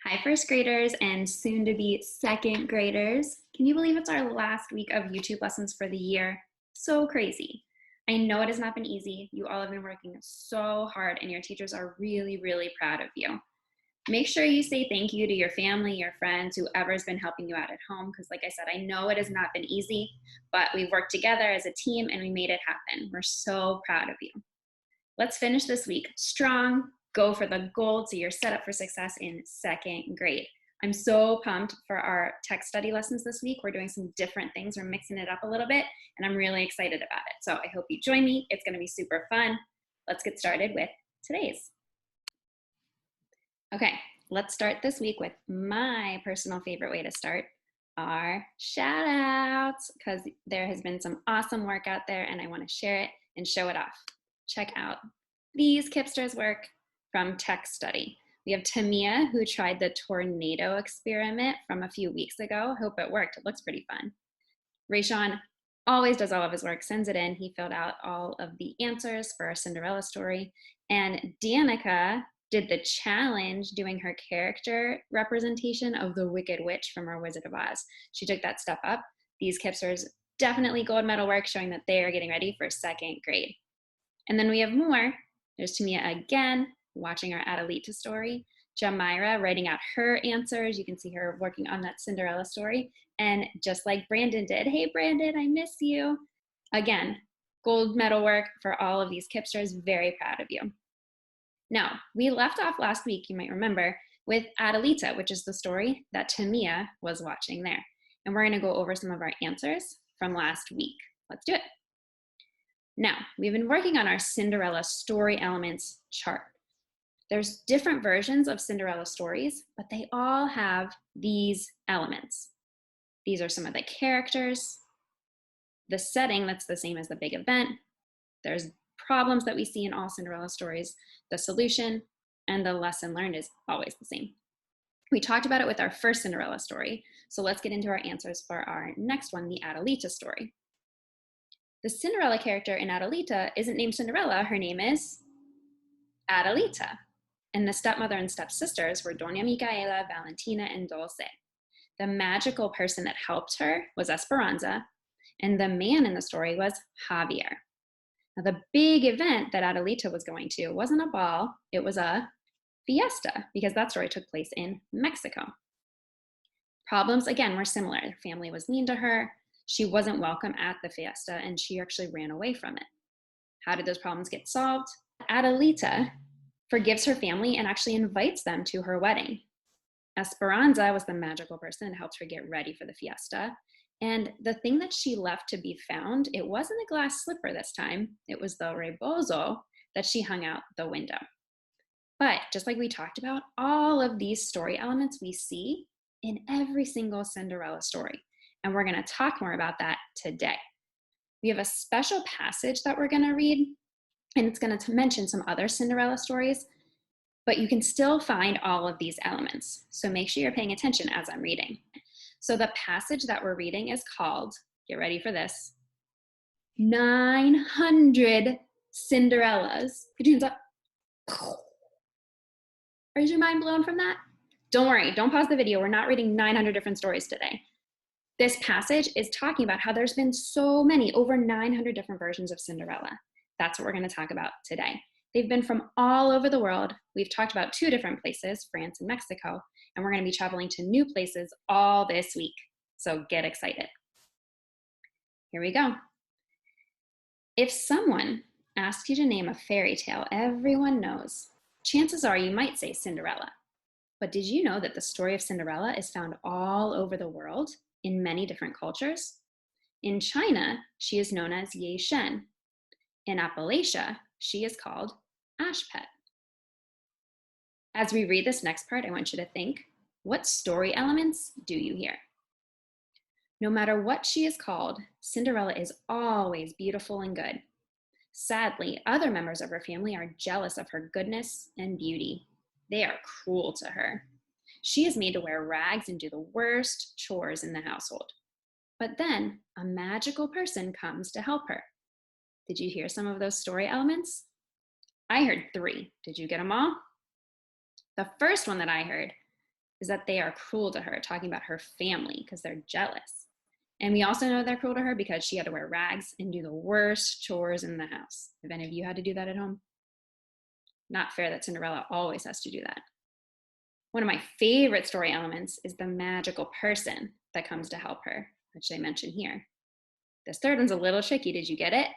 Hi, first graders and soon to be second graders. Can you believe it's our last week of YouTube lessons for the year? So crazy. I know it has not been easy. You all have been working so hard and your teachers are really, really proud of you. Make sure you say thank you to your family, your friends, whoever's been helping you out at home. Because like I said, I know it has not been easy, but we've worked together as a team and we made it happen. We're so proud of you. Let's finish this week strong, go for the gold so you're set up for success in second grade. I'm so pumped for our text study lessons this week. We're doing some different things. We're mixing it up a little bit, and I'm really excited about it. So I hope you join me. It's going to be super fun. Let's get started with today's. Okay, let's start this week with my personal favorite way to start, our shout outs, because there has been some awesome work out there and I want to share it and show it off. Check out these Kipsters' work from text study. We have Tamia, who tried the tornado experiment from a few weeks ago. Hope it worked. It looks pretty fun. Rayshawn always does all of his work, sends it in. He filled out all of the answers for our Cinderella story. And Danica did the challenge doing her character representation of the Wicked Witch from our Wizard of Oz. She took that step up. These Kipsters definitely gold medal work, showing that they are getting ready for second grade. And then we have more. There's Tamia again, watching our Adelita story. Jamira writing out her answers. You can see her working on that Cinderella story. And just like Brandon did, hey Brandon, I miss you. Again, gold medal work for all of these Kipsters. Very proud of you. Now, we left off last week, you might remember, with Adelita, which is the story that Tamia was watching there. And we're going to go over some of our answers from last week. Let's do it. Now, we've been working on our Cinderella story elements chart. There's different versions of Cinderella stories, but they all have these elements. These are some of the characters, the setting that's the same as the big event. There's problems that we see in all Cinderella stories, the solution, and the lesson learned is always the same. We talked about it with our first Cinderella story, so let's get into our answers for our next one, the Adelita story. The Cinderella character in Adelita isn't named Cinderella, her name is Adelita. And the stepmother and stepsisters were Doña Micaela, Valentina, and Dulce. The magical person that helped her was Esperanza, and the man in the story was Javier. Now, the big event that Adelita was going to wasn't a ball, it was a fiesta, because that story took place in Mexico. Problems, again, were similar. Her family was mean to her, she wasn't welcome at the fiesta, and she actually ran away from it. How did those problems get solved? Adelita forgives her family and actually invites them to her wedding. Esperanza was the magical person that helped her get ready for the fiesta. And the thing that she left to be found, it wasn't a glass slipper this time. It was the rebozo that she hung out the window. But just like we talked about, all of these story elements we see in every single Cinderella story. And we're going to talk more about that today. We have a special passage that we're going to read, and it's going to mention some other Cinderella stories, but you can still find all of these elements. So make sure you're paying attention as I'm reading. So the passage that we're reading is called, get ready for this, 900 Cinderellas. Put your hands up. Is your mind blown from that? Don't worry, don't pause the video. We're not reading 900 different stories today. This passage is talking about how there's been so many, over 900 different versions of Cinderella. That's what we're going to talk about today. They've been from all over the world. We've talked about 2 different places, France and Mexico, and we're going to be traveling to new places all this week. So get excited. Here we go. If someone asks you to name a fairy tale everyone knows, chances are you might say Cinderella. But did you know that the story of Cinderella is found all over the world in many different cultures? In China, she is known as Ye Shen. In Appalachia, she is called Ashpet. As we read this next part, I want you to think, what story elements do you hear? No matter what she is called, Cinderella is always beautiful and good. Sadly, other members of her family are jealous of her goodness and beauty. They are cruel to her. She is made to wear rags and do the worst chores in the household. But then a magical person comes to help her. Did you hear some of those story elements? I heard 3. Did you get them all? The first one that I heard is that they are cruel to her, talking about her family because they're jealous. And we also know they're cruel to her because she had to wear rags and do the worst chores in the house. Have any of you had to do that at home? Not fair that Cinderella always has to do that. One of my favorite story elements is the magical person that comes to help her, which I mention here. This third one's a little tricky. Did you get it?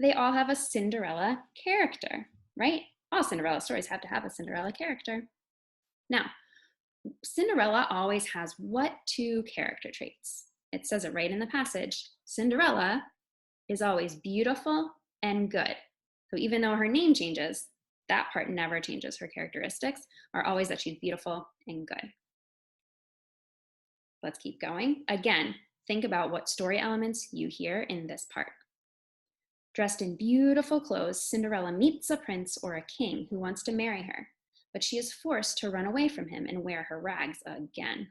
They all have a Cinderella character, right? All Cinderella stories have to have a Cinderella character. Now, Cinderella always has what two character traits? It says it right in the passage. Cinderella is always beautiful and good. So even though her name changes, that part never changes. Her characteristics are always that she's beautiful and good. Let's keep going. Again, think about what story elements you hear in this part. Dressed in beautiful clothes, Cinderella meets a prince or a king who wants to marry her, but she is forced to run away from him and wear her rags again.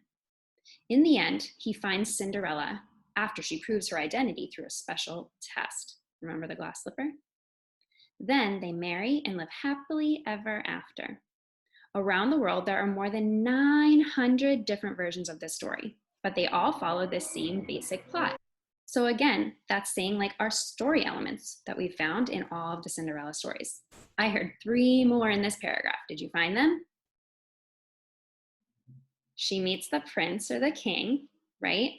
In the end, he finds Cinderella after she proves her identity through a special test. Remember the glass slipper? Then they marry and live happily ever after. Around the world, there are more than 900 different versions of this story, but they all follow the same basic plot. So again, that's saying like our story elements that we found in all of the Cinderella stories. I heard 3 more in this paragraph. Did you find them? She meets the prince or the king, right?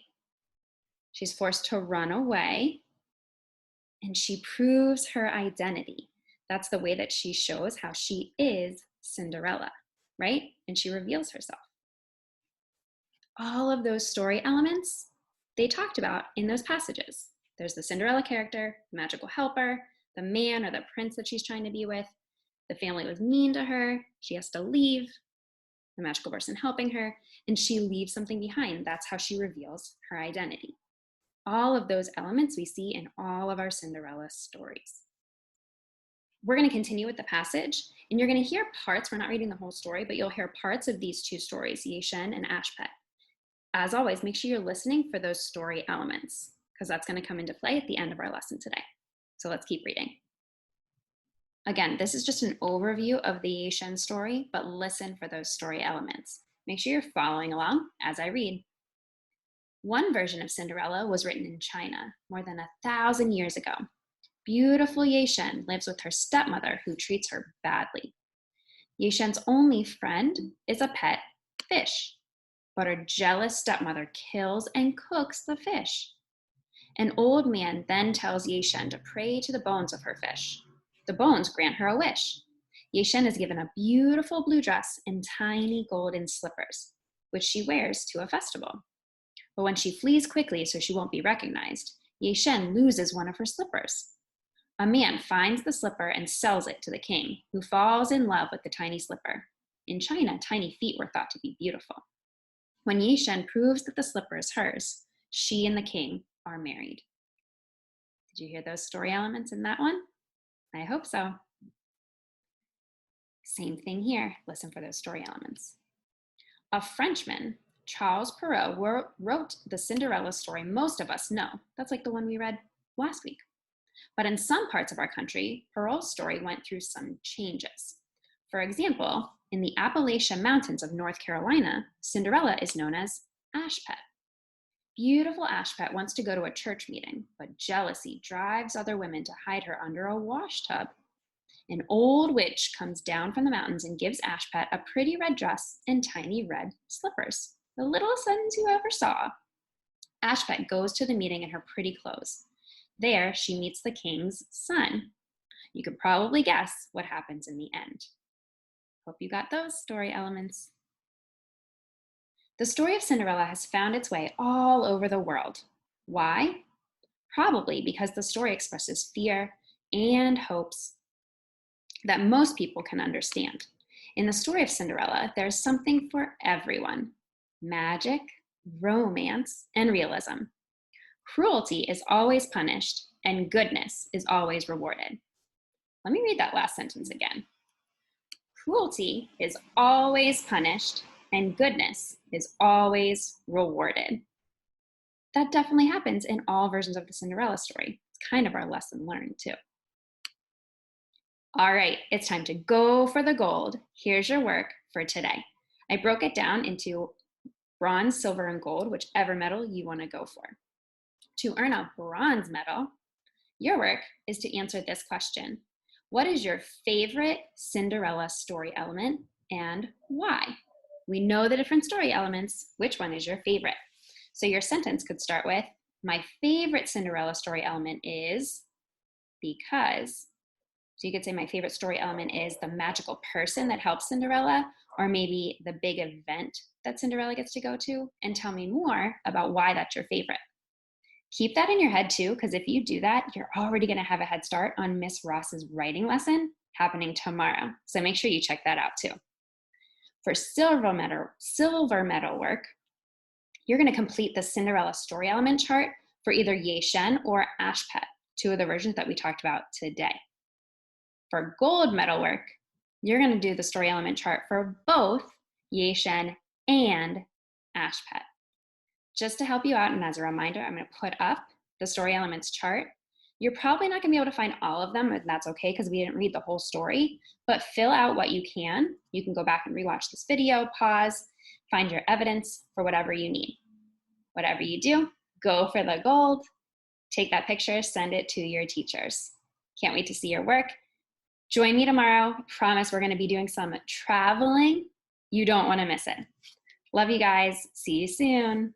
She's forced to run away, and she proves her identity. That's the way that she shows how she is Cinderella, right? And she reveals herself. All of those story elements they talked about in those passages. There's the Cinderella character, the magical helper, the man or the prince that she's trying to be with. The family was mean to her. She has to leave. The magical person helping her, and she leaves something behind. That's how she reveals her identity. All of those elements we see in all of our Cinderella stories. We're going to continue with the passage, and you're going to hear parts. We're not reading the whole story, but you'll hear parts of these 2 stories, Ye Shen and Ashpet. As always, make sure you're listening for those story elements, because that's going to come into play at the end of our lesson today. So let's keep reading. Again, this is just an overview of the Ye Shen story, but listen for those story elements. Make sure you're following along as I read. One version of Cinderella was written in China more than 1,000 years ago. Beautiful Ye Shen lives with her stepmother who treats her badly. Ye Shen's only friend is a pet fish, but her jealous stepmother kills and cooks the fish. An old man then tells Ye Shen to pray to the bones of her fish. The bones grant her a wish. Ye Shen is given a beautiful blue dress and tiny golden slippers, which she wears to a festival. But when she flees quickly so she won't be recognized, Ye Shen loses one of her slippers. A man finds the slipper and sells it to the king, who falls in love with the tiny slipper. In China, tiny feet were thought to be beautiful. When Ye Shen proves that the slipper is hers, she and the king are married. Did you hear those story elements in that one? I hope so. Same thing here. Listen for those story elements. A Frenchman, Charles Perrault, wrote the Cinderella story most of us know. That's like the one we read last week. But in some parts of our country, Perrault's story went through some changes. For example, in the Appalachian Mountains of North Carolina, Cinderella is known as Ashpet. Beautiful Ashpet wants to go to a church meeting, but jealousy drives other women to hide her under a wash tub. An old witch comes down from the mountains and gives Ashpet a pretty red dress and tiny red slippers, the littlest ones you ever saw. Ashpet goes to the meeting in her pretty clothes. There, she meets the king's son. You could probably guess what happens in the end. Hope you got those story elements. The story of Cinderella has found its way all over the world. Why? Probably because the story expresses fear and hopes that most people can understand. In the story of Cinderella, there's something for everyone: magic, romance, and realism. Cruelty is always punished, and goodness is always rewarded. Let me read that last sentence again. Cruelty is always punished, and goodness is always rewarded. That definitely happens in all versions of the Cinderella story. It's kind of our lesson learned too. All right, it's time to go for the gold. Here's your work for today. I broke it down into bronze, silver, and gold, whichever medal you want to go for. To earn a bronze medal, your work is to answer this question. What is your favorite Cinderella story element and why? We know the different story elements. Which one is your favorite? So your sentence could start with, my favorite Cinderella story element is because. So you could say my favorite story element is the magical person that helps Cinderella, or maybe the big event that Cinderella gets to go to, and tell me more about why that's your favorite. Keep that in your head too, because if you do that, you're already going to have a head start on Miss Ross's writing lesson happening tomorrow. So make sure you check that out too. For silver medal work, you're going to complete the Cinderella story element chart for either Ye Shen or Ashpet, two of the versions that we talked about today. For gold medal work, you're going to do the story element chart for both Ye Shen and Ashpet. Just to help you out, and as a reminder, I'm going to put up the story elements chart. You're probably not going to be able to find all of them, and that's okay because we didn't read the whole story, but fill out what you can. You can go back and rewatch this video, pause, find your evidence for whatever you need. Whatever you do, go for the gold, take that picture, send it to your teachers. Can't wait to see your work. Join me tomorrow. I promise we're going to be doing some traveling. You don't want to miss it. Love you guys. See you soon.